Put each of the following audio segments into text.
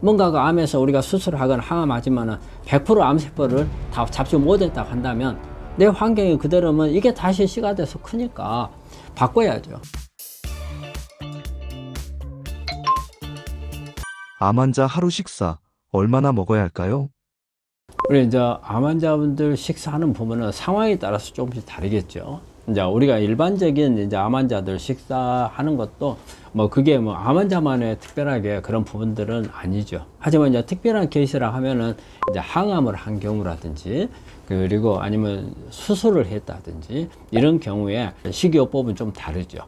뭔가가 암에서 우리가 수술하거나 항암하지만은 100% 암세포를 다 잡지 못했다고 한다면 내 환경이 그대로면 이게 다시 씨가 돼서 크니까 바꿔야죠. 암 환자 하루 식사 얼마나 먹어야 할까요? 우리 이제 암 환자분들 식사하는 부분은 상황에 따라서 조금씩 다르겠죠. 이제 우리가 일반적인 이제 암 환자들 식사하는 것도 뭐 그게 뭐 암 환자만의 특별하게 그런 부분들은 아니죠. 하지만 이제 특별한 케이스라 하면은 이제 항암을 한 경우라든지 그리고 아니면 수술을 했다든지 이런 경우에 식이요법은 좀 다르죠.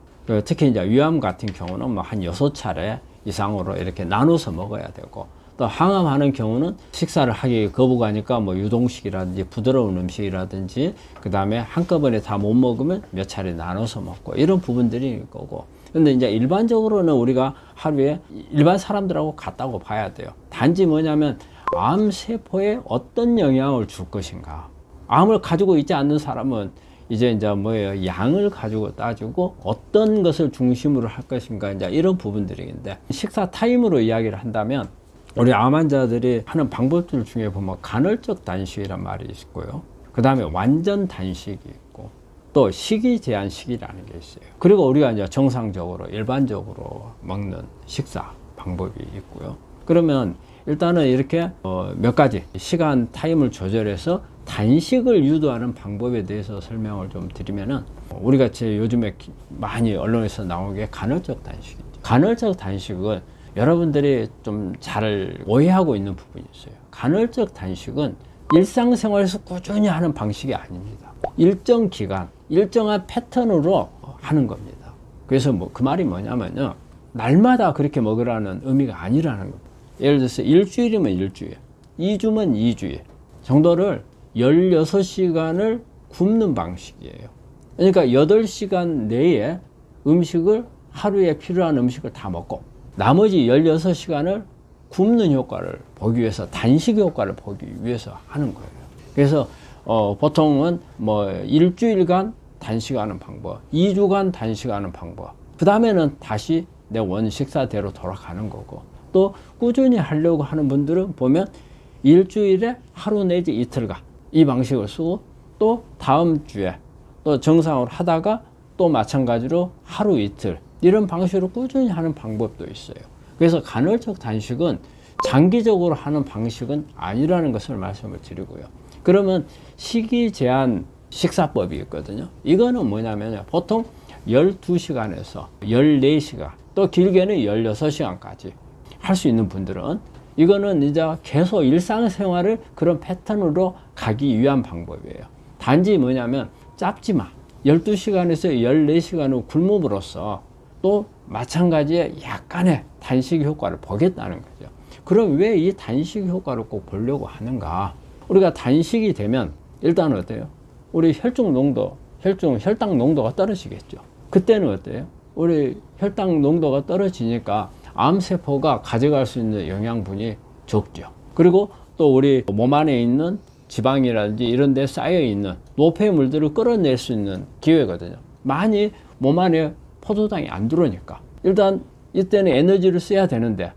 특히 이제 위암 같은 경우는 뭐 한 6차례 이상으로 이렇게 나눠서 먹어야 되고, 또 항암하는 경우는 식사를 하기 거부가니까 뭐 유동식이라든지 부드러운 음식이라든지 그 다음에 한꺼번에 다 못 먹으면 몇 차례 나눠서 먹고 이런 부분들이 거고. 근데 이제 일반적으로는 우리가 하루에 일반 사람들하고 같다고 봐야 돼요. 단지 뭐냐면 암세포에 어떤 영향을 줄 것인가. 암을 가지고 있지 않는 사람은 이제 뭐예요? 양을 가지고 따지고 어떤 것을 중심으로 할 것인가, 이제 이런 부분들인데, 식사 타임으로 이야기를 한다면 우리 암 환자들이 하는 방법들 중에 보면 간헐적 단식이란 말이 있고요. 그 다음에 완전 단식이 있고, 또 식이 제한식이라는 게 있어요. 그리고 우리가 이제 정상적으로 일반적으로 먹는 식사 방법이 있고요. 그러면 일단은 이렇게 몇 가지 시간 타임을 조절해서 단식을 유도하는 방법에 대해서 설명을 좀 드리면은, 우리가 요즘에 많이 언론에서 나오게 간헐적 단식이죠. 간헐적 단식은 여러분들이 좀 잘 오해하고 있는 부분이 있어요. 간헐적 단식은 일상생활에서 꾸준히 하는 방식이 아닙니다. 일정 기간, 일정한 패턴으로 하는 겁니다. 그래서 뭐 그 말이 뭐냐면요, 날마다 그렇게 먹으라는 의미가 아니라는 겁니다. 예를 들어서 일주일이면 일주일, 2주면 2주일 정도를 16시간을 굶는 방식이에요. 그러니까 8시간 내에 음식을, 하루에 필요한 음식을 다 먹고 나머지 16시간을 굶는 효과를 보기 위해서, 단식 효과를 보기 위해서 하는 거예요. 그래서 보통은 뭐 일주일간 단식하는 방법, 2주간 단식하는 방법, 그 다음에는 다시 내 원식사대로 돌아가는 거고, 또 꾸준히 하려고 하는 분들은 보면 일주일에 하루 내지 이틀간 이 방식을 쓰고, 또 다음 주에 또 정상으로 하다가 또 마찬가지로 하루 이틀 이런 방식으로 꾸준히 하는 방법도 있어요. 그래서 간헐적 단식은 장기적으로 하는 방식은 아니라는 것을 말씀을 드리고요. 그러면 식이 제한 식사법이 있거든요. 이거는 뭐냐면 보통 12시간에서 14시간, 또 길게는 16시간까지 할 수 있는 분들은, 이거는 이제 계속 일상생활을 그런 패턴으로 가기 위한 방법이에요. 단지 뭐냐면 짧지 마. 12시간에서 14시간을 굶음으로써 또 마찬가지의 약간의 단식 효과를 보겠다는 거죠. 그럼 왜 이 단식 효과를 꼭 보려고 하는가? 우리가 단식이 되면 일단 어때요? 우리 혈당 농도가 떨어지겠죠. 그때는 어때요? 우리 혈당 농도가 떨어지니까 암세포가 가져갈 수 있는 영양분이 적죠. 그리고 또 우리 몸 안에 있는 지방이라든지 이런 데 쌓여있는 노폐물들을 끌어낼 수 있는 기회거든요. 많이 몸 안에 포도당이 안 들어오니까, 일단 이때는 에너지를 써야 되는데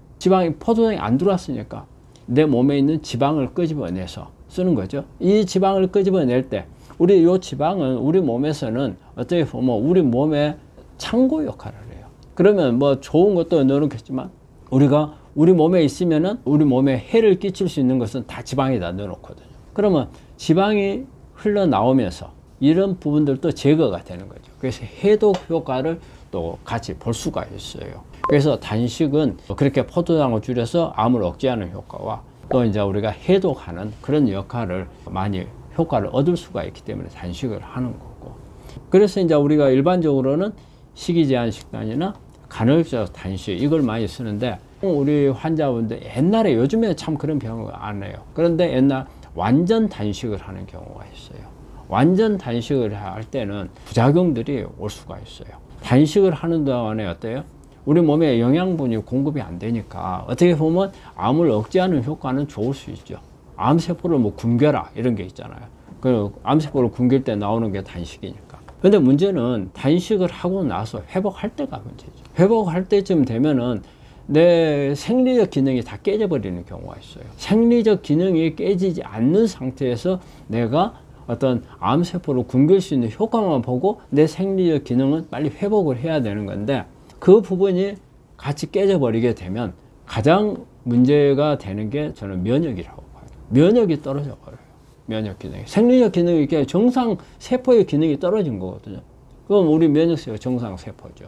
포도당이 안 들어왔으니까 내 몸에 있는 지방을 끄집어내서 쓰는 거죠. 이 지방을 끄집어낼 때 우리 이 지방은 우리 몸에서는 어떻게 보면 우리 몸의 창고 역할을 해요. 그러면 뭐 좋은 것도 넣어놓겠지만 우리가 우리 몸에 있으면은 우리 몸에 해를 끼칠 수 있는 것은 다 지방에다 넣어놓거든요. 그러면 지방이 흘러나오면서 이런 부분들도 제거가 되는 거죠. 그래서 해독 효과를 또 같이 볼 수가 있어요. 그래서 단식은 그렇게 포도당을 줄여서 암을 억제하는 효과와 또 이제 우리가 해독하는 그런 역할을 많이 효과를 얻을 수가 있기 때문에 단식을 하는 거고. 그래서 이제 우리가 일반적으로는 식이 제한 식단이나 간헐적 단식 이걸 많이 쓰는데, 우리 환자분들 옛날에, 요즘에 참 그런 경우가 안 해요. 그런데 옛날 완전 단식을 하는 경우가 있어요. 완전 단식을 할 때는 부작용들이 올 수가 있어요. 단식을 하는 동안에 어때요? 우리 몸에 영양분이 공급이 안 되니까 어떻게 보면 암을 억제하는 효과는 좋을 수 있죠. 암세포를 뭐 굶겨라 이런 게 있잖아요. 그 암세포를 굶길 때 나오는 게 단식이니까. 근데 문제는 단식을 하고 나서 회복할 때가 문제죠. 회복할 때쯤 되면은 내 생리적 기능이 다 깨져버리는 경우가 있어요. 생리적 기능이 깨지지 않는 상태에서 내가 어떤 암세포를 굶길 수 있는 효과만 보고 내 생리적 기능은 빨리 회복을 해야 되는 건데, 그 부분이 같이 깨져버리게 되면 가장 문제가 되는 게 저는 면역이라고 봐요. 면역이 떨어져 버려요. 면역 기능이. 생리적 기능이 이렇게 정상 세포의 기능이 떨어진 거거든요. 그럼 우리 면역세포가 정상 세포죠.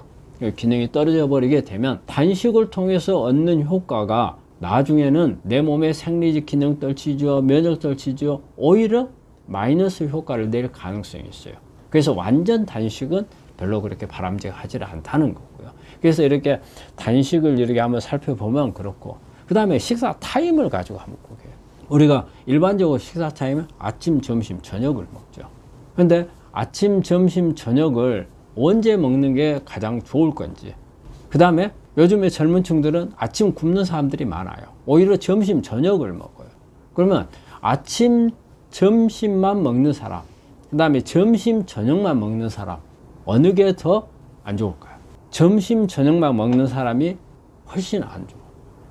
기능이 떨어져 버리게 되면 단식을 통해서 얻는 효과가 나중에는 내 몸의 생리적 기능 떨치죠, 면역 떨치죠, 오히려 마이너스 효과를 낼 가능성이 있어요. 그래서 완전 단식은 별로 그렇게 바람직하지 않다는 거고요. 그래서 이렇게 단식을 이렇게 한번 살펴보면 그렇고, 그 다음에 식사 타임을 가지고 한번 보게요. 우리가 일반적으로 식사 타임은 아침, 점심, 저녁을 먹죠. 근데 아침, 점심, 저녁을 언제 먹는 게 가장 좋을 건지, 그 다음에 요즘에 젊은 층들은 아침 굶는 사람들이 많아요. 오히려 점심, 저녁을 먹어요. 그러면 아침, 점심만 먹는 사람, 그 다음에 점심, 저녁만 먹는 사람, 어느 게 더 안 좋을까요? 점심, 저녁만 먹는 사람이 훨씬 안 좋아.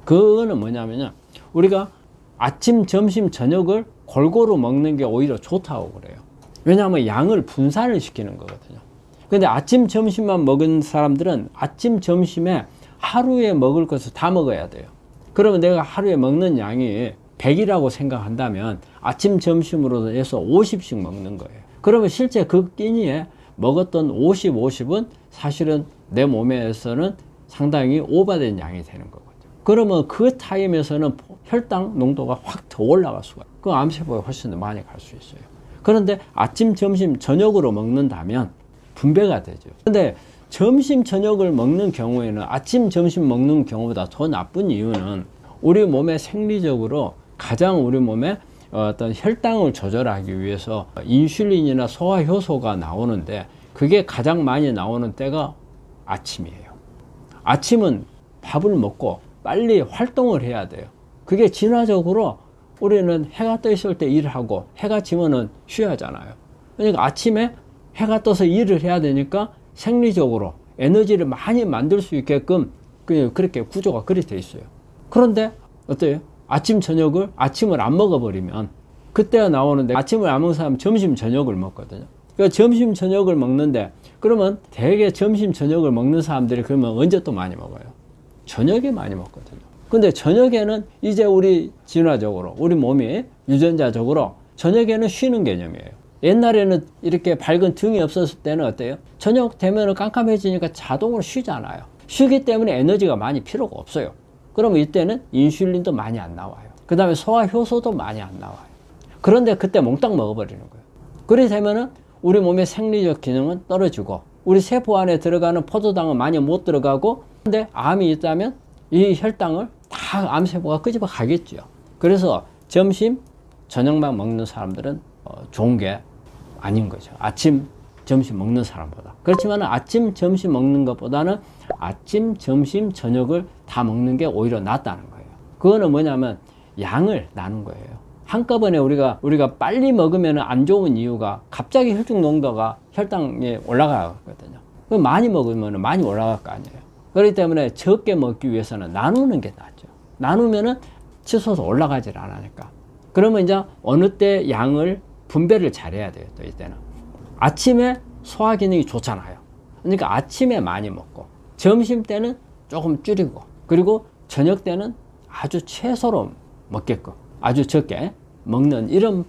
그거는 뭐냐면요, 우리가 아침, 점심, 저녁을 골고루 먹는 게 오히려 좋다고 그래요. 왜냐하면 양을 분산을 시키는 거거든요. 근데 아침, 점심만 먹은 사람들은 아침, 점심에 하루에 먹을 것을 다 먹어야 돼요. 그러면 내가 하루에 먹는 양이 100이라고 생각한다면 아침, 점심으로 해서 50씩 먹는 거예요. 그러면 실제 그 끼니에 먹었던 50은 사실은 내 몸에서는 상당히 오버된 양이 되는 거거든요. 그러면 그 타임에서는 혈당 농도가 확 더 올라갈 수가 있어요. 그 암세포에 훨씬 더 많이 갈 수 있어요. 그런데 아침, 점심, 저녁으로 먹는다면 분배가 되죠. 근데 점심, 저녁을 먹는 경우에는 아침, 점심 먹는 경우보다 더 나쁜 이유는 우리 몸에 생리적으로 가장 우리 몸에 어떤 혈당을 조절하기 위해서 인슐린이나 소화효소가 나오는데, 그게 가장 많이 나오는 때가 아침이에요. 아침은 밥을 먹고 빨리 활동을 해야 돼요. 그게 진화적으로 우리는 해가 떠 있을 때 일을 하고 해가 지면은 쉬어야 하잖아요. 그러니까 아침에 해가 떠서 일을 해야 되니까 생리적으로 에너지를 많이 만들 수 있게끔 그렇게 구조가 그렇게 돼 있어요. 그런데 어때요? 아침, 저녁을 아침을 안 먹어버리면 그때가 나오는데, 아침을 안 먹는 사람은 점심, 저녁을 먹거든요. 그러니까 점심, 저녁을 먹는데, 그러면 대개 점심, 저녁을 먹는 사람들이 그러면 언제 또 많이 먹어요? 저녁에 많이 먹거든요. 근데 저녁에는 이제 우리 진화적으로, 우리 몸이 유전자적으로 저녁에는 쉬는 개념이에요. 옛날에는 이렇게 밝은 등이 없었을 때는 어때요? 저녁 되면 깜깜해지니까 자동으로 쉬잖아요. 쉬기 때문에 에너지가 많이 필요가 없어요. 그러면 이때는 인슐린도 많이 안 나와요. 그 다음에 소화효소도 많이 안 나와요. 그런데 그때 몽땅 먹어버리는 거예요. 그렇게 되면은 우리 몸의 생리적 기능은 떨어지고, 우리 세포 안에 들어가는 포도당은 많이 못 들어가고, 근데 암이 있다면 이 혈당을 다 암세포가 끄집어 가겠죠. 그래서 점심, 저녁만 먹는 사람들은 좋은 게 아닌 거죠. 아침, 점심 먹는 사람보다. 그렇지만 아침, 점심 먹는 것보다는 아침, 점심, 저녁을 다 먹는 게 오히려 낫다는 거예요. 그거는 뭐냐면 양을 나눈 거예요. 한꺼번에 우리가 빨리 먹으면 안 좋은 이유가 갑자기 혈중 농도가 혈당이 올라가거든요. 그럼 많이 먹으면 많이 올라갈 거 아니에요. 그렇기 때문에 적게 먹기 위해서는 나누는 게 낫죠. 나누면은 치솟아 올라가질 않으니까. 그러면 이제 어느 때 양을 분배를 잘해야 돼요. 또 이때는 아침에 소화 기능이 좋잖아요. 그러니까 아침에 많이 먹고, 점심 때는 조금 줄이고, 그리고 저녁 때는 아주 최소로 먹게끔 아주 적게 먹는 이런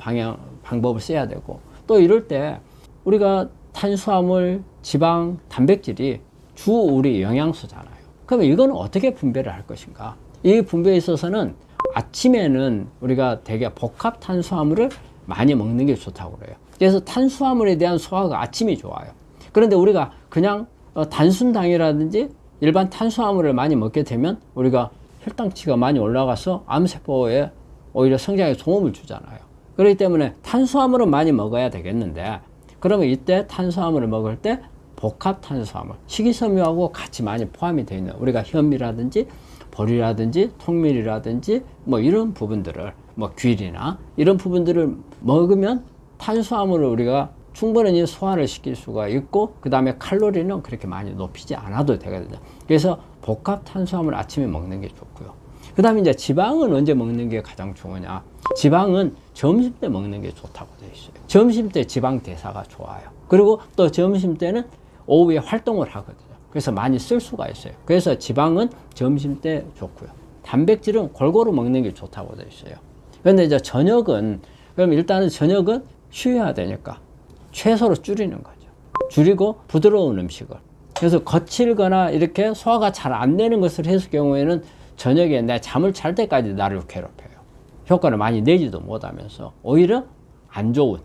방법을 써야 되고, 또 이럴 때 우리가 탄수화물, 지방, 단백질이 주 우리 영양소잖아요. 그러면 이거는 어떻게 분배를 할 것인가? 이 분배에 있어서는 아침에는 우리가 되게 복합 탄수화물을 많이 먹는 게 좋다고 그래요. 그래서 탄수화물에 대한 소화가 아침이 좋아요. 그런데 우리가 그냥 단순당이라든지 일반 탄수화물을 많이 먹게 되면 우리가 혈당치가 많이 올라가서 암세포에 오히려 성장에 도움을 주잖아요. 그렇기 때문에 탄수화물은 많이 먹어야 되겠는데, 그러면 이때 탄수화물을 먹을 때 복합 탄수화물, 식이섬유하고 같이 많이 포함이 되어 있는, 우리가 현미라든지 보리라든지 통밀이라든지 뭐 이런 부분들을, 뭐 귤이나 이런 부분들을 먹으면 탄수화물을 우리가 충분히 소화를 시킬 수가 있고, 그 다음에 칼로리는 그렇게 많이 높이지 않아도 되거든요. 그래서 복합 탄수화물 아침에 먹는 게 좋고요. 그 다음에 이제 지방은 언제 먹는 게 가장 좋으냐? 지방은 점심 때 먹는 게 좋다고 되어 있어요. 점심 때 지방 대사가 좋아요. 그리고 또 점심 때는 오후에 활동을 하거든요. 그래서 많이 쓸 수가 있어요. 그래서 지방은 점심 때 좋고요. 단백질은 골고루 먹는 게 좋다고 되어 있어요. 그런데 이제 저녁은, 그럼 일단은 저녁은 쉬어야 되니까 최소로 줄이는 거죠. 줄이고 부드러운 음식을. 그래서 거칠거나 이렇게 소화가 잘 안 되는 것을 했을 경우에는 저녁에 내 잠을 잘 때까지 나를 괴롭혀요. 효과를 많이 내지도 못하면서 오히려 안 좋은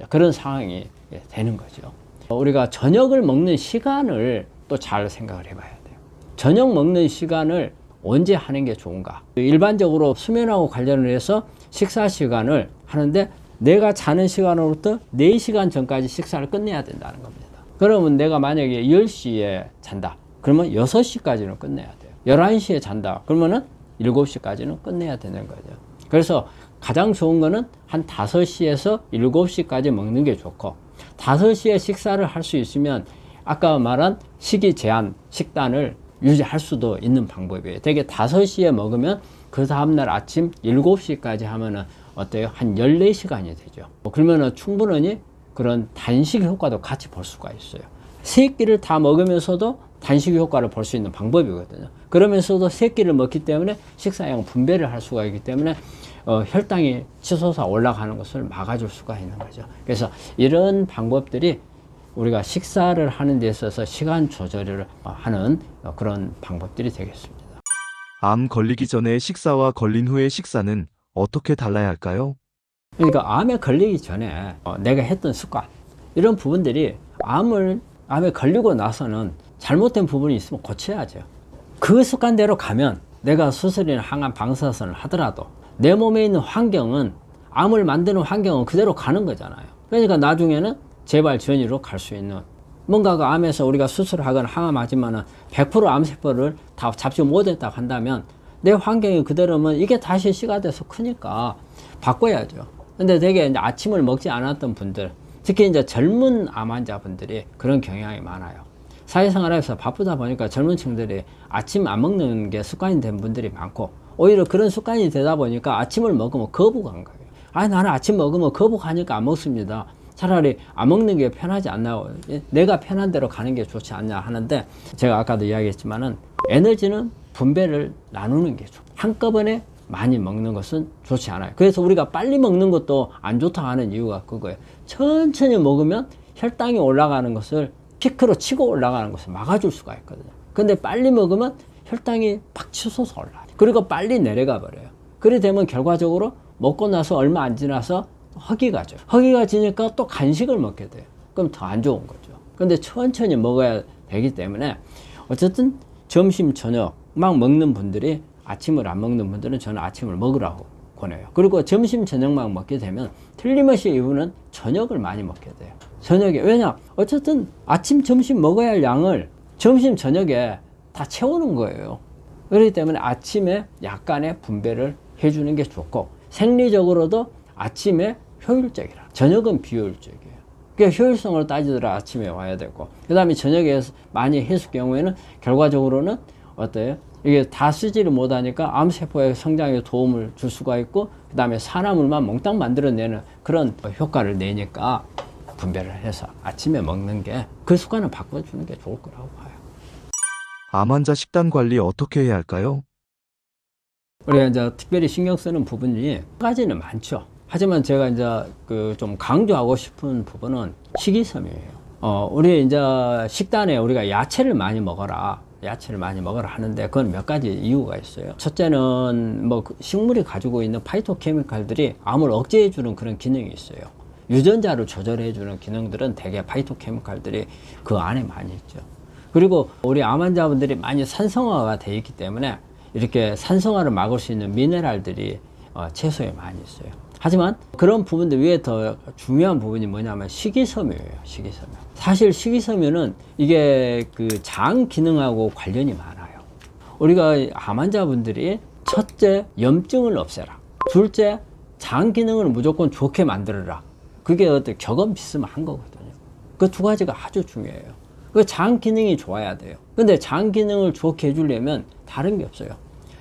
그런 상황이 되는 거죠. 우리가 저녁을 먹는 시간을 또 잘 생각을 해봐야 돼요. 저녁 먹는 시간을 언제 하는 게 좋은가? 일반적으로 수면하고 관련을 해서 식사 시간을 하는데 내가 자는 시간으로부터 4시간 전까지 식사를 끝내야 된다는 겁니다. 그러면 내가 만약에 10시에 잔다. 그러면 6시까지는 끝내야 돼요. 11시에 잔다. 그러면은 7시까지는 끝내야 되는 거죠. 그래서 가장 좋은 거는 한 5시에서 7시까지 먹는 게 좋고, 5시에 식사를 할 수 있으면 아까 말한 식이 제한 식단을 유지할 수도 있는 방법이에요. 되게 5시에 먹으면 그 다음날 아침 7시까지 하면은 어때요? 한 14시간이 되죠. 그러면은 충분히 그런 단식 효과도 같이 볼 수가 있어요. 세 끼를 다 먹으면서도 단식 효과를 볼 수 있는 방법이거든요. 그러면서도 세 끼를 먹기 때문에 식사량 분배를 할 수가 있기 때문에 혈당이 치솟아 올라가는 것을 막아줄 수가 있는 거죠. 그래서 이런 방법들이 우리가 식사를 하는 데 있어서 시간 조절을 하는 그런 방법들이 되겠습니다. 암 걸리기 전에 식사와 걸린 후의 식사는 어떻게 달라야 할까요? 그러니까 암에 걸리기 전에 내가 했던 습관, 이런 부분들이 암에 걸리고 나서는 잘못된 부분이 있으면 고쳐야죠. 그 습관대로 가면 내가 수술이나 항암 방사선을 하더라도 내 몸에 있는 환경은, 암을 만드는 환경은 그대로 가는 거잖아요. 그러니까 나중에는 재발 전이로 갈 수 있는, 뭔가가 암에서 우리가 수술을 하거나 항암하지만은 100% 암세포를 다 잡지 못했다고 한다면 내 환경이 그대로면 이게 다시 씨가 돼서 크니까 바꿔야죠. 근데 되게 이제 아침을 먹지 않았던 분들, 특히 이제 젊은 암 환자분들이 그런 경향이 많아요. 사회생활에서 바쁘다 보니까 젊은 층들이 아침 안 먹는 게 습관이 된 분들이 많고, 오히려 그런 습관이 되다 보니까 아침을 먹으면 거부감 거예요. 나는 아침 먹으면 거부하니까 안 먹습니다. 차라리 안 먹는 게 편하지 않나, 내가 편한 대로 가는 게 좋지 않냐 하는데, 제가 아까도 이야기했지만은 에너지는 분배를 나누는 게 좋아요. 한꺼번에 많이 먹는 것은 좋지 않아요. 그래서 우리가 빨리 먹는 것도 안 좋다 하는 이유가 그거예요. 천천히 먹으면 혈당이 올라가는 것을, 피크로 치고 올라가는 것을 막아줄 수가 있거든요. 근데 빨리 먹으면 혈당이 팍 치솟아 올라요. 그리고 빨리 내려가 버려요. 그래 되면 결과적으로 먹고 나서 얼마 안 지나서 허기가 져요. 허기가 지니까 또 간식을 먹게 돼요. 그럼 더 안 좋은 거죠. 근데 천천히 먹어야 되기 때문에 어쨌든 점심, 저녁 막 먹는 분들이, 아침을 안 먹는 분들은 저는 아침을 먹으라고 권해요. 그리고 점심, 저녁만 먹게 되면 틀림없이 이분은 저녁을 많이 먹게 돼요. 저녁에. 왜냐? 어쨌든 아침, 점심 먹어야 할 양을 점심, 저녁에 다 채우는 거예요. 그렇기 때문에 아침에 약간의 분배를 해주는 게 좋고, 생리적으로도 아침에 효율적이라, 저녁은 비효율적이에요. 그러니까 효율성을 따지더라 아침에 와야 되고, 그 다음에 저녁에 많이 했을 경우에는 결과적으로는 어때요? 이게 다 쓰지를 못하니까 암세포의 성장에 도움을 줄 수가 있고, 그 다음에 산화물만 몽땅 만들어내는 그런 효과를 내니까 분배를 해서 아침에 먹는 게, 그 습관을 바꿔주는 게 좋을 거라고 봐요. 암 환자 식단 관리 어떻게 해야 할까요? 우리가 이제 특별히 신경 쓰는 부분이 한 가지는 많죠. 하지만 제가 이제 좀 강조하고 싶은 부분은 식이섬유예요. 우리 이제 식단에 우리가 야채를 많이 먹어라 하는데, 그건 몇 가지 이유가 있어요. 첫째는 뭐 식물이 가지고 있는 파이토케미칼들이 암을 억제해주는 그런 기능이 있어요. 유전자를 조절해주는 기능들은 대개 파이토케미칼들이 그 안에 많이 있죠. 그리고 우리 암 환자분들이 많이 산성화가 되어 있기 때문에 이렇게 산성화를 막을 수 있는 미네랄들이 채소에 많이 있어요. 하지만 그런 부분들 위에 더 중요한 부분이 뭐냐면 식이섬유예요. 식이섬유. 사실 식이섬유는 이게 그 장 기능하고 관련이 많아요. 우리가 암 환자분들이 첫째, 염증을 없애라. 둘째, 장 기능을 무조건 좋게 만들어라. 그게 어떤 격언비스무한 거거든요. 그 두 가지가 아주 중요해요. 그 장 기능이 좋아야 돼요. 근데 장 기능을 좋게 해주려면 다른 게 없어요.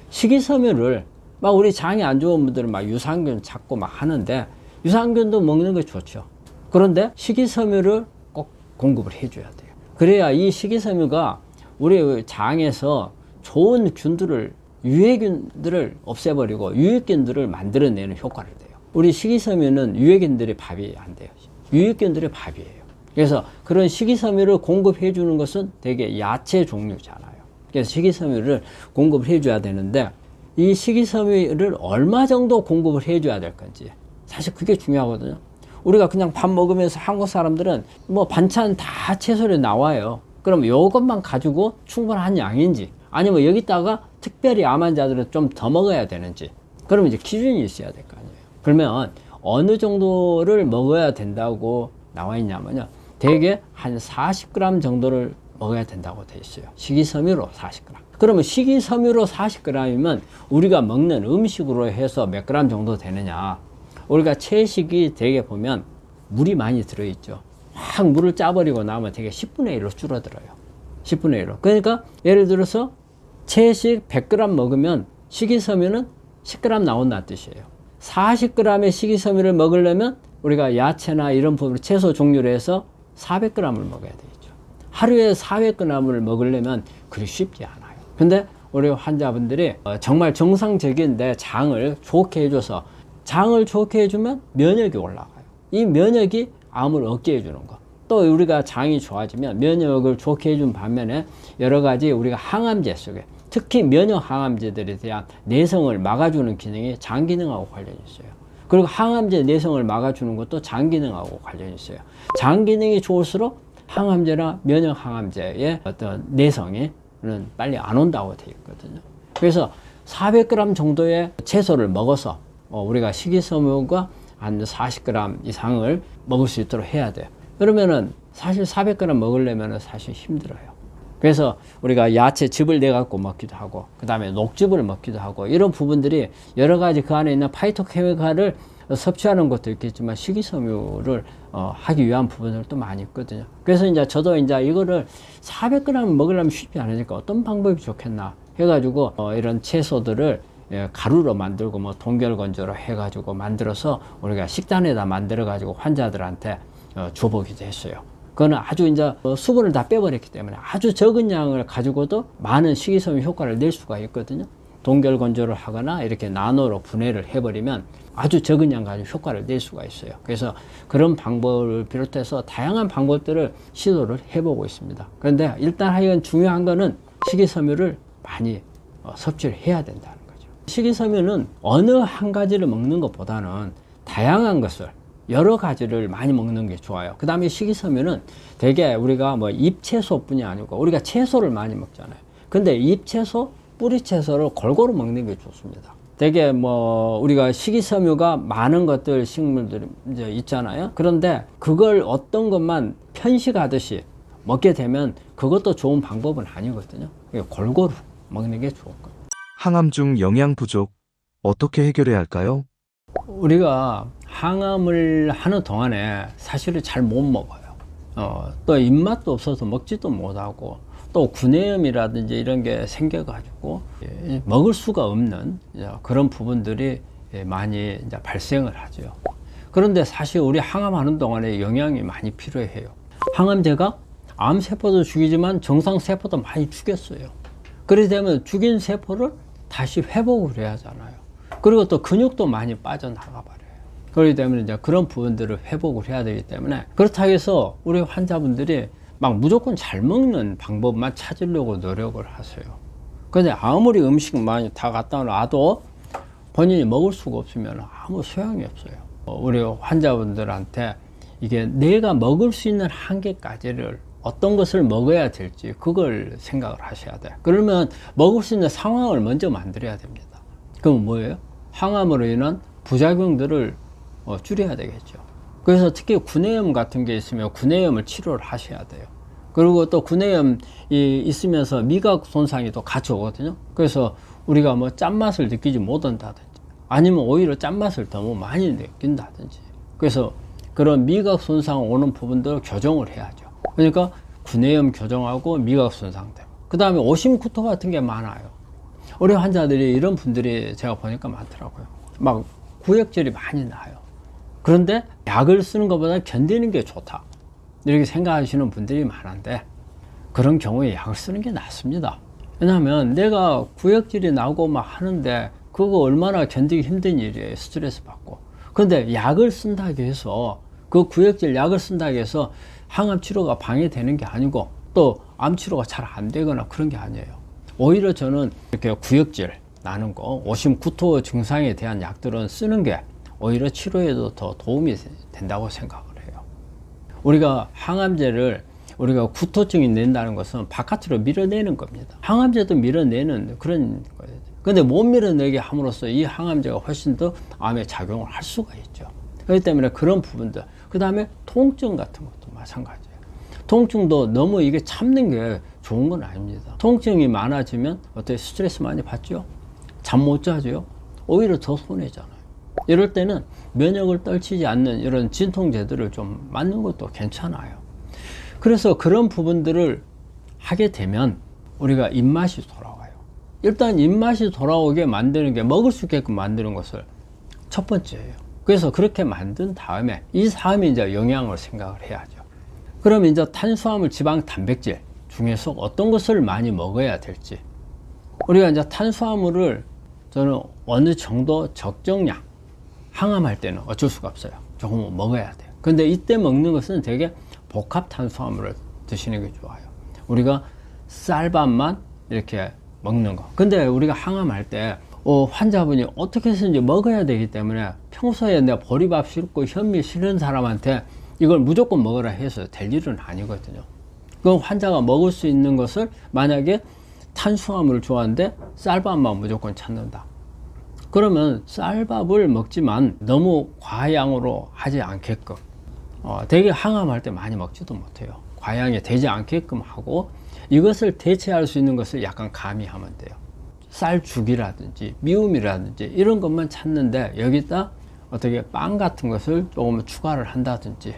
식이섬유를 막 우리 장이 안 좋은 분들은 막 유산균 찾고 막 하는데 유산균도 먹는 게 좋죠. 그런데 식이섬유를 꼭 공급을 해줘야 돼요. 그래야 이 식이섬유가 우리 장에서 좋은 균들을 유해균들을 없애버리고 유익균들을 만들어내는 효과를 돼요. 우리 식이섬유는 유해균들의 밥이 안 돼요. 유익균들의 밥이에요. 그래서 그런 식이섬유를 공급해 주는 것은 되게 야채 종류잖아요. 그래서 식이섬유를 공급을 해줘야 되는데 이 식이섬유를 얼마 정도 공급을 해줘야 될 건지 사실 그게 중요하거든요. 우리가 그냥 밥 먹으면서 한국 사람들은 뭐 반찬 다 채소로 나와요. 그럼 이것만 가지고 충분한 양인지 아니면 여기다가 특별히 암 환자들은 좀 더 먹어야 되는지 그러면 이제 기준이 있어야 될 거 아니에요. 그러면 어느 정도를 먹어야 된다고 나와 있냐면요. 대개 한 40g 정도를 먹어야 된다고 돼 있어요. 식이섬유로 40g. 그러면 식이섬유로 40g이면 우리가 먹는 음식으로 해서 몇 g 정도 되느냐. 우리가 채식이 되게 보면 물이 많이 들어있죠. 확 물을 짜버리고 나면 되게 10분의 1로 줄어들어요. 10분의 1로. 그러니까 예를 들어서 채식 100g 먹으면 식이섬유는 10g 나온다는 뜻이에요. 40g의 식이섬유를 먹으려면 우리가 야채나 이런 부분 채소 종류로 해서 400g을 먹어야 되겠죠. 하루에 400g을 먹으려면 그리 쉽지 않아요. 근데 우리 환자분들이 정말 정상적인데 장을 좋게 해줘서 장을 좋게 해주면 면역이 올라가요. 이 면역이 암을 없게 해주는 거. 또 우리가 장이 좋아지면 면역을 좋게 해준 반면에 여러 가지 우리가 항암제 속에 특히 면역 항암제들에 대한 내성을 막아주는 기능이 장 기능하고 관련이 있어요. 그리고 항암제 내성을 막아주는 것도 장 기능하고 관련이 있어요. 장 기능이 좋을수록 항암제나 면역 항암제의 어떤 내성이 빨리 안 온다고 되어 있거든요. 그래서 400g 정도의 채소를 먹어서 우리가 식이섬유가 한 40g 이상을 먹을 수 있도록 해야 돼요. 그러면은 사실 400g 먹으려면 사실 힘들어요. 그래서 우리가 야채즙을 내갖고 먹기도 하고, 그 다음에 녹즙을 먹기도 하고, 이런 부분들이 여러 가지 그 안에 있는 파이토케미칼을 섭취하는 것도 있겠지만, 식이섬유를 하기 위한 부분들도 많이 있거든요. 그래서 이제 저도 이제 이거를 400g 먹으려면 쉽지 않으니까 어떤 방법이 좋겠나 해가지고, 이런 채소들을 가루로 만들고, 뭐, 동결건조로 해가지고 만들어서 우리가 식단에다 만들어가지고 환자들한테 줘보기도 했어요. 그거는 아주 이제 수분을 다 빼버렸기 때문에 아주 적은 양을 가지고도 많은 식이섬유 효과를 낼 수가 있거든요. 동결 건조를 하거나 이렇게 나노로 분해를 해버리면 아주 적은 양 가지고 효과를 낼 수가 있어요. 그래서 그런 방법을 비롯해서 다양한 방법들을 시도를 해보고 있습니다. 그런데 일단 하여간 중요한 거는 식이섬유를 많이 섭취를 해야 된다는 거죠. 식이섬유는 어느 한 가지를 먹는 것보다는 다양한 것을 여러 가지를 많이 먹는 게 좋아요. 그 다음에 식이섬유는 되게 우리가 뭐 잎채소뿐이 아니고 우리가 채소를 많이 먹잖아요. 근데 잎채소, 뿌리채소를 골고루 먹는 게 좋습니다. 되게 뭐 우리가 식이섬유가 많은 것들 식물들이 이제 있잖아요. 그런데 그걸 어떤 것만 편식하듯이 먹게 되면 그것도 좋은 방법은 아니거든요. 골고루 먹는 게 좋을 거예요. 항암 중 영양 부족 어떻게 해결해야 할까요? 우리가 항암을 하는 동안에 사실은 잘 못 먹어요. 또 입맛도 없어서 먹지도 못하고 또 구내염이라든지 이런 게 생겨가지고 먹을 수가 없는 그런 부분들이 많이 이제 발생을 하죠. 그런데 사실 우리 항암하는 동안에 영양이 많이 필요해요. 항암제가 암세포도 죽이지만 정상세포도 많이 죽였어요. 그렇게 되면 죽인 세포를 다시 회복을 해야 하잖아요. 그리고 또 근육도 많이 빠져나가 버려요. 그렇기 때문에 이제 그런 부분들을 회복을 해야 되기 때문에 그렇다고 해서 우리 환자분들이 막 무조건 잘 먹는 방법만 찾으려고 노력을 하세요. 근데 아무리 음식 많이 다 갖다 놔도 본인이 먹을 수가 없으면 아무 소용이 없어요. 우리 환자분들한테 이게 내가 먹을 수 있는 한계까지를 어떤 것을 먹어야 될지 그걸 생각을 하셔야 돼요. 그러면 먹을 수 있는 상황을 먼저 만들어야 됩니다. 그럼 뭐예요? 항암으로 인한 부작용들을 줄여야 되겠죠. 그래서 특히 구내염 같은 게 있으면 구내염을 치료를 하셔야 돼요. 그리고 또 구내염이 있으면서 미각 손상이 또 같이 오거든요. 그래서 우리가 뭐 짠맛을 느끼지 못한다든지 아니면 오히려 짠맛을 너무 많이 느낀다든지 그래서 그런 미각 손상 오는 부분들을 교정을 해야죠. 그러니까 구내염 교정하고 미각 손상되고, 그 다음에 오심구토 같은 게 많아요. 우리 환자들이 이런 분들이 제가 보니까 많더라고요. 막 구역질이 많이 나요. 그런데 약을 쓰는 것보다 견디는 게 좋다, 이렇게 생각하시는 분들이 많은데, 그런 경우에 약을 쓰는 게 낫습니다. 왜냐하면 내가 구역질이 나고 막 하는데 그거 얼마나 견디기 힘든 일이에요. 스트레스 받고. 그런데 약을 쓴다고 해서, 그 구역질 약을 쓴다고 해서 항암 치료가 방해되는 게 아니고 또 암 치료가 잘 안 되거나 그런 게 아니에요. 오히려 저는 이렇게 구역질 나는 거, 오심구토 증상에 대한 약들은 쓰는 게 오히려 치료에도 더 도움이 된다고 생각을 해요. 우리가 항암제를, 우리가 구토증이 낸다는 것은 바깥으로 밀어내는 겁니다. 항암제도 밀어내는 그런 거예요. 근데 못 밀어내게 함으로써 이 항암제가 훨씬 더 암에 작용을 할 수가 있죠. 그렇기 때문에 그런 부분들, 그 다음에 통증 같은 것도 마찬가지예요. 통증도 너무 이게 참는 게 좋은 건 아닙니다. 통증이 많아지면 어떻게 스트레스 많이 받죠? 잠 못 자죠? 오히려 더 손해잖아요. 이럴 때는 면역을 떨치지 않는 이런 진통제들을 좀 맞는 것도 괜찮아요. 그래서 그런 부분들을 하게 되면 우리가 입맛이 돌아와요. 일단 입맛이 돌아오게 만드는 게, 먹을 수 있게끔 만드는 것을 첫 번째예요. 그래서 그렇게 만든 다음에 이 다음에 이제 영양을 생각을 해야죠. 그럼 이제 탄수화물, 지방, 단백질 중에서 어떤 것을 많이 먹어야 될지. 우리가 이제 탄수화물을 저는 어느 정도 적정량, 항암할 때는 어쩔 수가 없어요. 조금 먹어야 돼요. 근데 이때 먹는 것은 되게 복합 탄수화물을 드시는 게 좋아요. 우리가 쌀밥만 이렇게 먹는 거. 근데 우리가 항암할 때 환자분이 어떻게 해서든지 먹어야 되기 때문에 평소에 내가 보리밥 싫고 현미 싫은 사람한테 이걸 무조건 먹으라 해서 될 일은 아니거든요. 그럼 환자가 먹을 수 있는 것을, 만약에 탄수화물을 좋아하는데 쌀밥만 무조건 찾는다, 그러면 쌀밥을 먹지만 너무 과양으로 하지 않게끔, 되게 항암할 때 많이 먹지도 못해요. 과양이 되지 않게끔 하고, 이것을 대체할 수 있는 것을 약간 가미하면 돼요. 쌀죽이라든지 미움이라든지 이런 것만 찾는데, 여기다 어떻게 빵 같은 것을 조금 추가를 한다든지,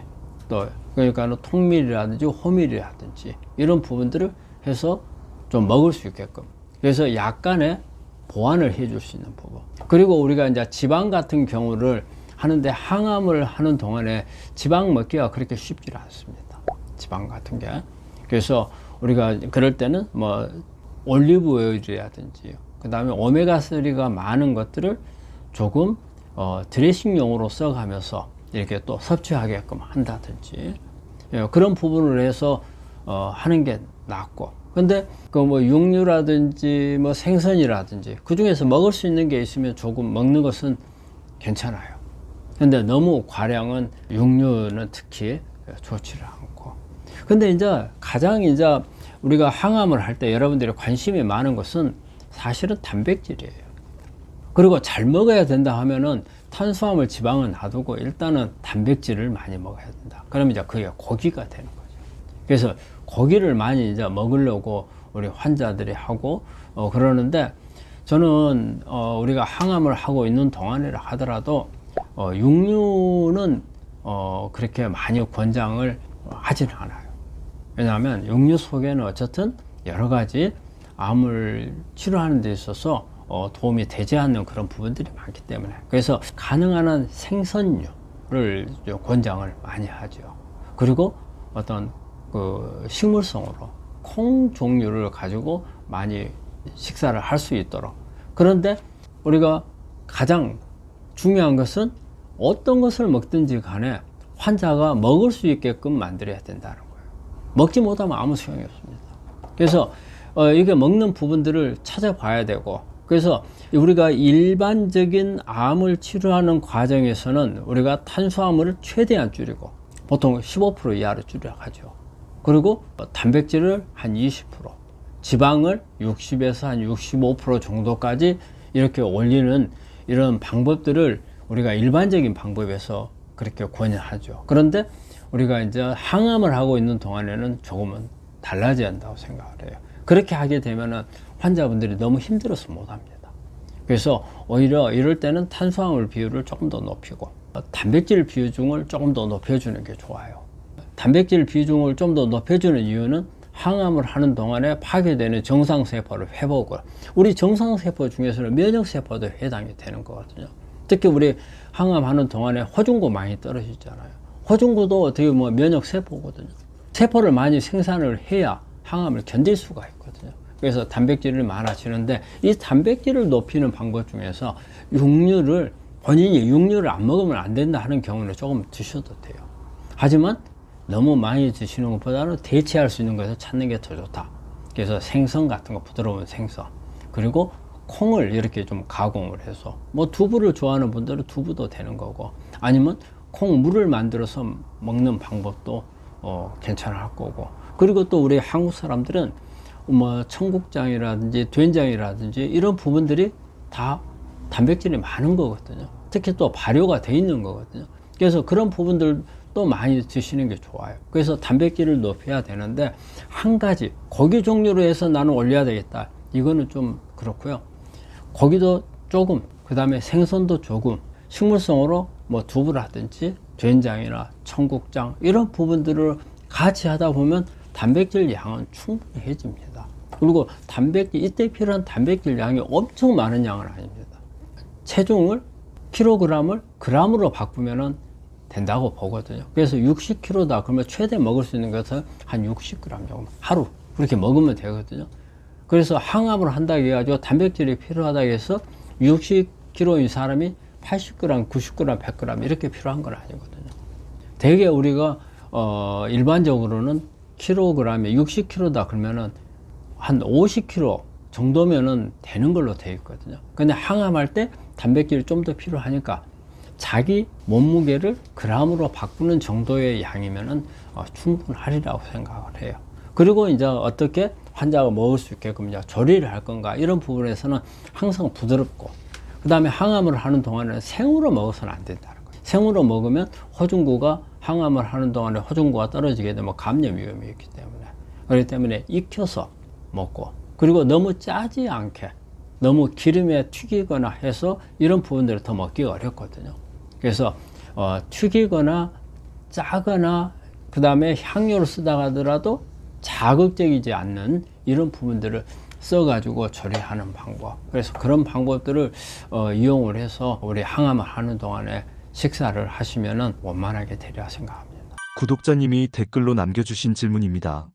또 그러니까 통밀이라든지 호밀이라든지 이런 부분들을 해서 좀 먹을 수 있게끔, 그래서 약간의 보완을 해줄 수 있는 부분. 그리고 우리가 이제 지방 같은 경우를 하는데, 항암을 하는 동안에 지방 먹기가 그렇게 쉽지 않습니다. 지방 같은 게. 그래서 우리가 그럴 때는 뭐 올리브 오일이라든지, 그 다음에 오메가3가 많은 것들을 조금 드레싱용으로 써가면서 이렇게 또 섭취하게끔 한다든지, 그런 부분을 해서 하는 게 낫고. 근데 그 뭐 육류라든지 뭐 생선이라든지 그 중에서 먹을 수 있는 게 있으면 조금 먹는 것은 괜찮아요. 근데 너무 과량은, 육류는 특히 좋지를 않고. 근데 이제 가장 이제 우리가 항암을 할 때 여러분들이 관심이 많은 것은 사실은 단백질이에요. 그리고 잘 먹어야 된다 하면은 탄수화물, 지방은 놔두고 일단은 단백질을 많이 먹어야 된다. 그러면 이제 그게 고기가 되는 거죠. 그래서 고기를 많이 이제 먹으려고 우리 환자들이 하고 그러는데, 저는 우리가 항암을 하고 있는 동안이라 하더라도 육류는 그렇게 많이 권장을 하지는 않아요. 왜냐하면 육류 속에는 어쨌든 여러 가지 암을 치료하는 데 있어서 도움이 되지 않는 그런 부분들이 많기 때문에, 그래서 가능한 한 생선류를 권장을 많이 하죠. 그리고 어떤 그 식물성으로 콩 종류를 가지고 많이 식사를 할 수 있도록. 그런데 우리가 가장 중요한 것은 어떤 것을 먹든지 간에 환자가 먹을 수 있게끔 만들어야 된다는 거예요. 먹지 못하면 아무 소용이 없습니다. 그래서 이게 먹는 부분들을 찾아봐야 되고, 그래서 우리가 일반적인 암을 치료하는 과정에서는 우리가 탄수화물을 최대한 줄이고, 보통 15% 이하로 줄여야 하죠. 그리고 단백질을 한 20%, 지방을 60에서 한 65% 정도까지 이렇게 올리는 이런 방법들을 우리가 일반적인 방법에서 그렇게 권유하죠. 그런데 우리가 이제 항암을 하고 있는 동안에는 조금은 달라져야 한다고 생각을 해요. 그렇게 하게 되면은 환자분들이 너무 힘들어서 못 합니다. 그래서 오히려 이럴 때는 탄수화물 비율을 조금 더 높이고 단백질 비중을 조금 더 높여주는 게 좋아요. 단백질 비중을 좀 더 높여주는 이유는 항암을 하는 동안에 파괴되는 정상세포를 회복을, 우리 정상세포 중에서는 면역세포도 해당이 되는 거거든요. 특히 우리 항암하는 동안에 호중구 많이 떨어지잖아요. 호중구도 어떻게 보면 면역세포거든요. 세포를 많이 생산을 해야 항암을 견딜 수가 있거든요. 그래서 단백질이 많아지는데, 이 단백질을 높이는 방법 중에서 본인이 육류를 안 먹으면 안 된다 하는 경우는 조금 드셔도 돼요. 하지만 너무 많이 드시는 것보다는 대체할 수 있는 것을 찾는 게 더 좋다. 그래서 생선 같은 거, 부드러운 생선, 그리고 콩을 이렇게 좀 가공을 해서, 뭐 두부를 좋아하는 분들은 두부도 되는 거고, 아니면 콩물을 만들어서 먹는 방법도 괜찮을 거고. 그리고 또 우리 한국 사람들은 뭐 청국장이라든지 된장이라든지 이런 부분들이 다 단백질이 많은 거거든요. 특히 또 발효가 돼 있는 거거든요. 그래서 그런 부분들도 많이 드시는 게 좋아요. 그래서 단백질을 높여야 되는데, 한 가지 고기 종류로 해서 나는 올려야 되겠다, 이거는 좀 그렇고요. 고기도 조금, 그 다음에 생선도 조금, 식물성으로 뭐 두부라든지 된장이나 청국장 이런 부분들을 같이 하다 보면 단백질 양은 충분해집니다. 그리고 이때 필요한 단백질 양이 엄청 많은 양은 아닙니다. 체중을 킬로그램을 그램으로 바꾸면 된다고 보거든요. 그래서 60kg다 그러면 최대 먹을 수 있는 것은 한 60g 정도 하루 그렇게 먹으면 되거든요. 그래서 항암을 한다고 해가지고 단백질이 필요하다고 해서 60kg인 사람이 80g, 90g, 100g 이렇게 필요한 건 아니거든요. 대개 우리가 일반적으로는 킬로그램에 60kg다 그러면은 한 50kg 정도면은 되는 걸로 되어 있거든요. 근데 항암할 때 단백질이 좀 더 필요하니까 자기 몸무게를 그램으로 바꾸는 정도의 양이면은 충분하리라고 생각을 해요. 그리고 이제 어떻게 환자가 먹을 수 있게끔 이제 조리를 할 건가, 이런 부분에서는 항상 부드럽고, 그 다음에 항암을 하는 동안에는 생으로 먹어서는 안 된다는 거예요. 생으로 먹으면 호중구가, 항암을 하는 동안에 호중구가 떨어지게 되면 감염 위험이 있기 때문에, 그렇기 때문에 익혀서 먹고, 그리고 너무 짜지 않게 너무 기름에 튀기거나 해서 이런 부분들을 더 먹기가 어렵거든요. 그래서 튀기거나 짜거나 그 다음에 향료를 쓰다가 하더라도 자극적이지 않는 이런 부분들을 써가지고 조리하는 방법, 그래서 그런 방법들을 이용을 해서 우리 항암을 하는 동안에 식사를 하시면은 원만하게 되리라 생각합니다. 구독자님이 댓글로 남겨주신 질문입니다.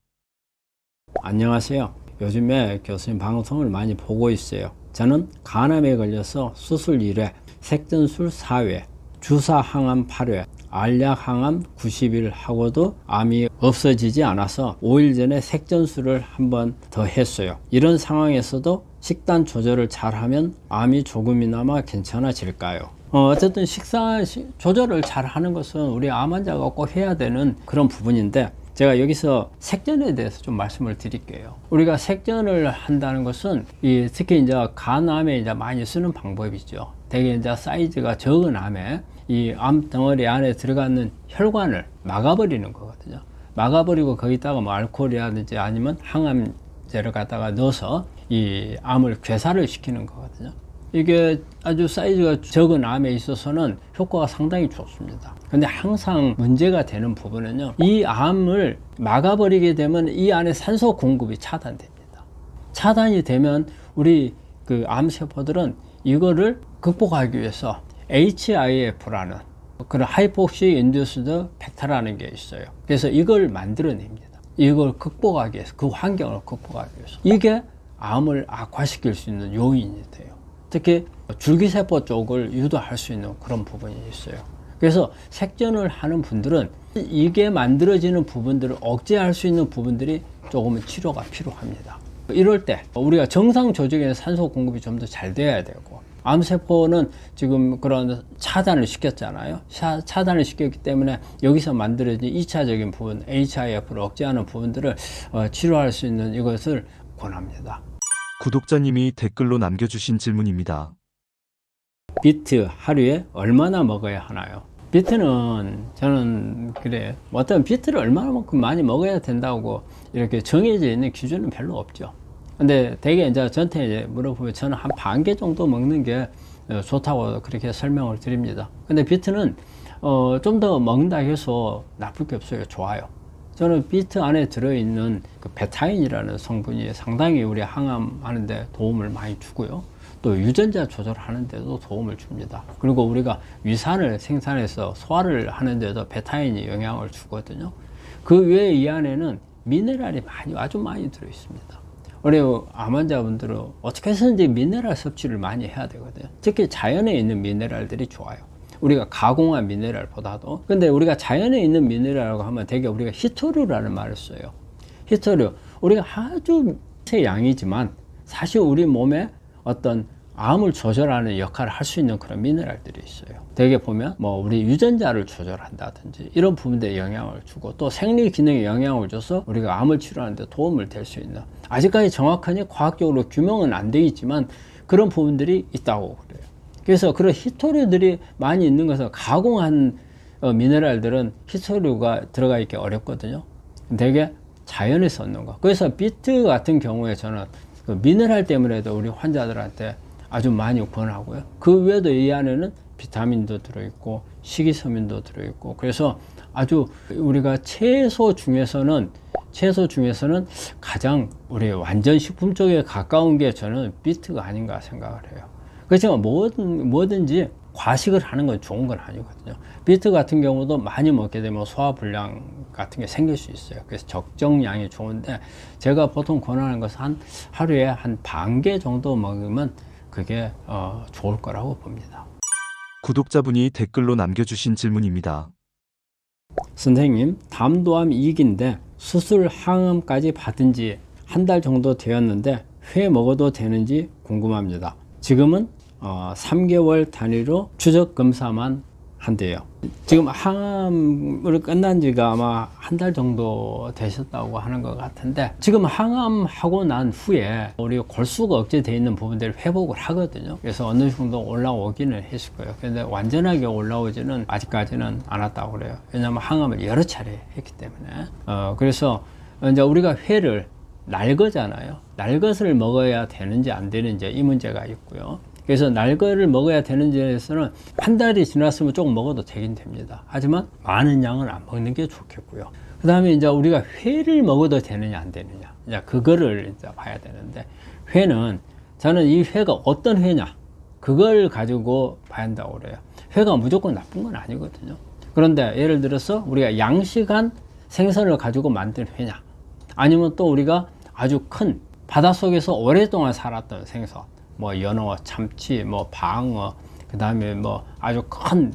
안녕하세요. 요즘에 교수님 방송을 많이 보고 있어요. 저는 간암에 걸려서 수술 1회, 색전술 4회, 주사 항암 8회, 알약 항암 90일 하고도 암이 없어지지 않아서 5일 전에 색전술을 한 번 더 했어요. 이런 상황에서도 식단 조절을 잘하면 암이 조금이나마 괜찮아질까요? 어쨌든 식사 조절을 잘 하는 것은 우리 암 환자가 꼭 해야 되는 그런 부분인데, 제가 여기서 색전에 대해서 좀 말씀을 드릴게요. 우리가 색전을 한다는 것은 특히 이제 간암에 이제 많이 쓰는 방법이죠. 대개 이제 사이즈가 적은 암에 이 암 덩어리 안에 들어가는 혈관을 막아버리는 거거든요. 막아버리고 거기다가 뭐 알코올이라든지 아니면 항암제를 갖다가 넣어서 이 암을 괴사를 시키는 거거든요. 이게 아주 사이즈가 적은 암에 있어서는 효과가 상당히 좋습니다. 근데 항상 문제가 되는 부분은요, 이 암을 막아버리게 되면 이 안에 산소 공급이 차단됩니다. 차단이 되면 우리 그 암세포들은 이거를 극복하기 위해서 HIF라는 그런 하이폭시 인듀스드 팩터라는 게 있어요. 그래서 이걸 만들어냅니다. 이걸 극복하기 위해서, 그 환경을 극복하기 위해서. 이게 암을 악화시킬 수 있는 요인이 돼요. 특히 줄기세포 쪽을 유도할 수 있는 그런 부분이 있어요. 그래서 색전을 하는 분들은 이게 만들어지는 부분들을 억제할 수 있는 부분들이 조금은 치료가 필요합니다. 이럴 때 우리가 정상 조직에는 산소 공급이 좀 더 잘 돼야 되고, 암세포는 지금 그런 차단을 시켰잖아요. 차단을 시켰기 때문에 여기서 만들어진 2차적인 부분, HIF를 억제하는 부분들을 치료할 수 있는 이것을 권합니다. 구독자님이 댓글로 남겨주신 질문입니다. 비트 하루에 얼마나 먹어야 하나요? 비트는 저는 그래요. 어떤 비트를 얼마나만큼 많이 먹어야 된다고 이렇게 정해져 있는 기준은 별로 없죠. 근데 대개 이제 저한테 이제 물어보면 저는 한 반 개 정도 먹는 게 좋다고 그렇게 설명을 드립니다. 근데 비트는 좀 더 먹는다 해서 나쁠 게 없어요. 좋아요. 저는 비트 안에 들어있는 그 베타인이라는 성분이 상당히 우리 항암하는데 도움을 많이 주고요. 또 유전자 조절하는데도 도움을 줍니다. 그리고 우리가 위산을 생산해서 소화를 하는데도 베타인이 영향을 주거든요. 그 외에 이 안에는 미네랄이 아주 많이 들어있습니다. 우리 암 환자분들은 어떻게 해서든지 미네랄 섭취를 많이 해야 되거든요. 특히 자연에 있는 미네랄들이 좋아요. 우리가 가공한 미네랄보다도. 근데 우리가 자연에 있는 미네랄이라고 하면 되게 우리가 히토류라는 말을 써요. 히토류. 우리가 아주 세 양이지만 사실 우리 몸에 어떤 암을 조절하는 역할을 할 수 있는 그런 미네랄들이 있어요. 되게 보면 뭐 우리 유전자를 조절한다든지 이런 부분에 영향을 주고 또 생리 기능에 영향을 줘서 우리가 암을 치료하는 데 도움을 될 수 있는, 아직까지 정확하게 과학적으로 규명은 안 되어 있지만 그런 부분들이 있다고 그래요. 그래서 그런 히토류들이 많이 있는 것은 가공한 미네랄들은 히토류가 들어가 있기 어렵거든요. 되게 자연에서 얻는 거. 그래서 비트 같은 경우에 저는 그 미네랄 때문에도 우리 환자들한테 아주 많이 권하고요. 그 외에도 이 안에는 비타민도 들어있고 식이섬유도 들어있고, 그래서 아주 우리가 채소 중에서는 가장 우리 완전 식품 쪽에 가까운 게 저는 비트가 아닌가 생각을 해요. 그렇지만 뭐든지 과식을 하는 건 좋은 건 아니거든요. 비트 같은 경우도 많이 먹게 되면 소화불량 같은 게 생길 수 있어요. 그래서 적정량이 좋은데, 제가 보통 권하는 것은 하루에 한 반 개 정도 먹으면 그게 좋을 거라고 봅니다. 구독자분이 댓글로 남겨주신 질문입니다. 선생님, 담도암 2기인데 수술 항암까지 받은 지 한 달 정도 되었는데 회 먹어도 되는지 궁금합니다. 지금은 3개월 단위로 추적 검사만 한대요. 지금 항암을 끝난 지가 아마 한 달 정도 되셨다고 하는 것 같은데, 지금 항암하고 난 후에 우리 골수가 억제되어 있는 부분들을 회복을 하거든요. 그래서 어느 정도 올라오기는 했을 거예요. 근데 완전하게 올라오지는 아직까지는 않았다고 그래요. 왜냐하면 항암을 여러 차례 했기 때문에. 그래서 이제 우리가 회를 날거잖아요. 날것을 먹어야 되는지 안 되는지 이 문제가 있고요. 그래서 날거를 먹어야 되는 점에서는 한 달이 지났으면 조금 먹어도 되긴 됩니다. 하지만 많은 양은 안 먹는 게 좋겠고요. 그 다음에 이제 우리가 회를 먹어도 되느냐 안 되느냐, 이제 그거를 이제 봐야 되는데, 회는 저는 이 회가 어떤 회냐 그걸 가지고 봐야 한다고 그래요. 회가 무조건 나쁜 건 아니거든요. 그런데 예를 들어서 우리가 양식한 생선을 가지고 만든 회냐, 아니면 또 우리가 아주 큰 바닷속에서 오랫동안 살았던 생선, 뭐 연어, 참치, 뭐 방어, 그 다음에 뭐 아주 큰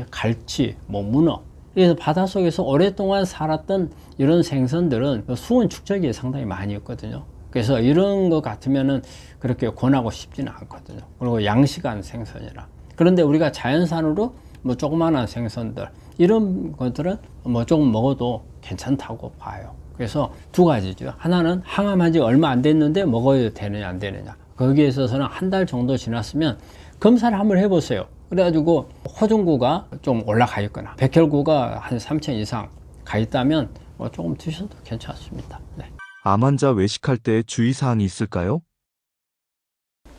갈치, 뭐 문어, 그래서 바닷속에서 오랫동안 살았던 이런 생선들은 수온 축적이 상당히 많이 있거든요. 그래서 이런 것 같으면은 그렇게 권하고 싶지는 않거든요. 그리고 양식한 생선이라. 그런데 우리가 자연산으로 뭐 조그마한 생선들, 이런 것들은 뭐 조금 먹어도 괜찮다고 봐요. 그래서 두 가지죠. 하나는 항암한 지 얼마 안 됐는데 먹어야 되느냐 안 되느냐. 거기에 있어서는 한 달 정도 지났으면 검사를 한번 해보세요. 그래가지고 호중구가 좀 올라가 있거나 백혈구가 한 3000 이상 가 있다면 뭐 조금 드셔도 괜찮습니다. 네. 암 환자 외식할 때 주의사항이 있을까요?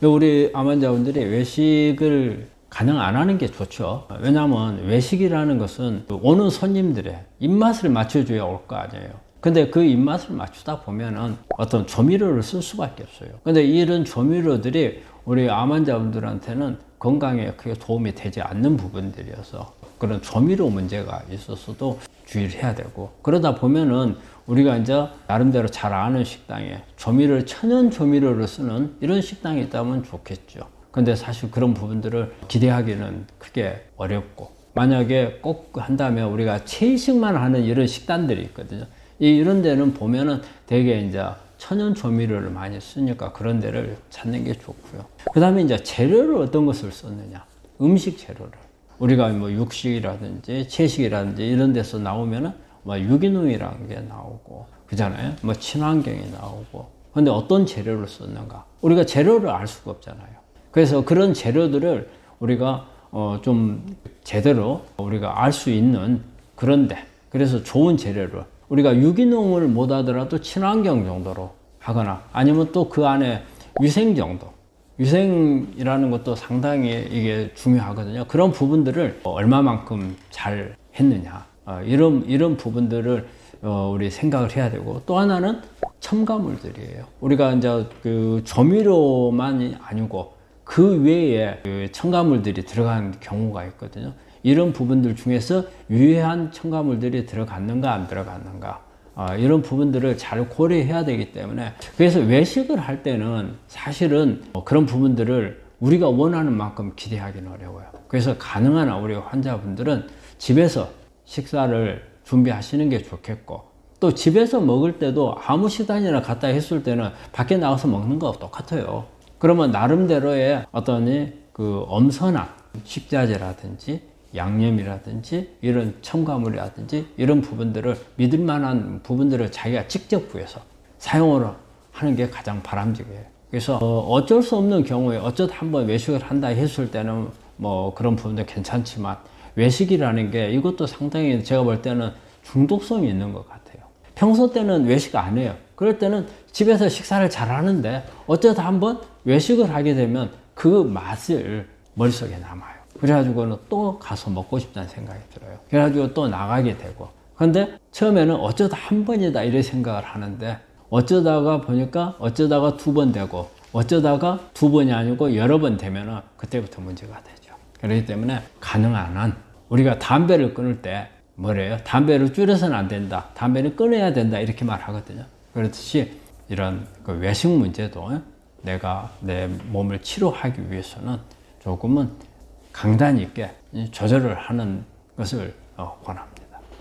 우리 암 환자분들이 외식을 가능 안 하는 게 좋죠. 왜냐하면 외식이라는 것은 오는 손님들의 입맛을 맞춰줘야 올 거 아니에요. 근데 그 입맛을 맞추다 보면은 어떤 조미료를 쓸 수밖에 없어요. 근데 이런 조미료들이 우리 암 환자분들한테는 건강에 크게 도움이 되지 않는 부분들이어서 그런 조미료 문제가 있어서도 주의를 해야 되고, 그러다 보면은 우리가 이제 나름대로 잘 아는 식당에 조미료를 천연 조미료를 쓰는 이런 식당이 있다면 좋겠죠. 근데 사실 그런 부분들을 기대하기는 크게 어렵고, 만약에 꼭 한다면 우리가 채식만 하는 이런 식단들이 있거든요. 이런 데는 보면은 되게 이제 천연 조미료를 많이 쓰니까 그런 데를 찾는 게 좋고요. 그 다음에 이제 재료를 어떤 것을 썼느냐. 음식 재료를. 우리가 뭐 육식이라든지 채식이라든지 이런 데서 나오면은 뭐 유기농이라는 게 나오고, 그잖아요. 뭐 친환경이 나오고. 근데 어떤 재료를 썼는가. 우리가 재료를 알 수가 없잖아요. 그래서 그런 재료들을 우리가 좀 제대로 우리가 알 수 있는 그런데, 그래서 좋은 재료를 우리가 유기농을 못 하더라도 친환경 정도로 하거나, 아니면 또 그 안에 위생 정도, 위생이라는 것도 상당히 이게 중요하거든요. 그런 부분들을 얼마만큼 잘 했느냐. 이런 부분들을 우리 생각을 해야 되고, 또 하나는 첨가물들이에요. 우리가 이제 그 조미료만이 아니고 그 외에 그 첨가물들이 들어간 경우가 있거든요. 이런 부분들 중에서 유해한 첨가물들이 들어갔는가 안 들어갔는가, 이런 부분들을 잘 고려해야 되기 때문에, 그래서 외식을 할 때는 사실은 그런 부분들을 우리가 원하는 만큼 기대하기는 어려워요. 그래서 가능한 우리 환자분들은 집에서 식사를 준비하시는 게 좋겠고, 또 집에서 먹을 때도 아무 식단이나 갖다 했을 때는 밖에 나가서 먹는 거하고 똑같아요. 그러면 나름대로의 어떤 그 엄선한 식자재라든지 양념이라든지 이런 첨가물이라든지 이런 부분들을, 믿을 만한 부분들을 자기가 직접 구해서 사용을 하는 게 가장 바람직해요. 그래서 어쩔 수 없는 경우에 어쩌다 한번 외식을 한다 했을 때는 뭐 그런 부분도 괜찮지만, 외식이라는 게 이것도 상당히 제가 볼 때는 중독성이 있는 것 같아요. 평소 때는 외식 안 해요. 그럴 때는 집에서 식사를 잘 하는데 어쩌다 한번 외식을 하게 되면 그 맛을 머릿속에 남아요. 그래가지고는 또 가서 먹고 싶다는 생각이 들어요. 그래가지고 또 나가게 되고. 그런데 처음에는 어쩌다 한 번이다 이런 생각을 하는데, 어쩌다가 보니까 어쩌다가 2번 되고, 어쩌다가 2번이 아니고 여러 번 되면은 그때부터 문제가 되죠. 그렇기 때문에 가능한 한 우리가 담배를 끊을 때 뭐래요? 담배를 줄여서는 안 된다. 담배를 끊어야 된다. 이렇게 말하거든요. 그렇듯이 이런 그 외식 문제도 내가 내 몸을 치료하기 위해서는 조금은 강단 있게 조절을 하는 것을 원합니다.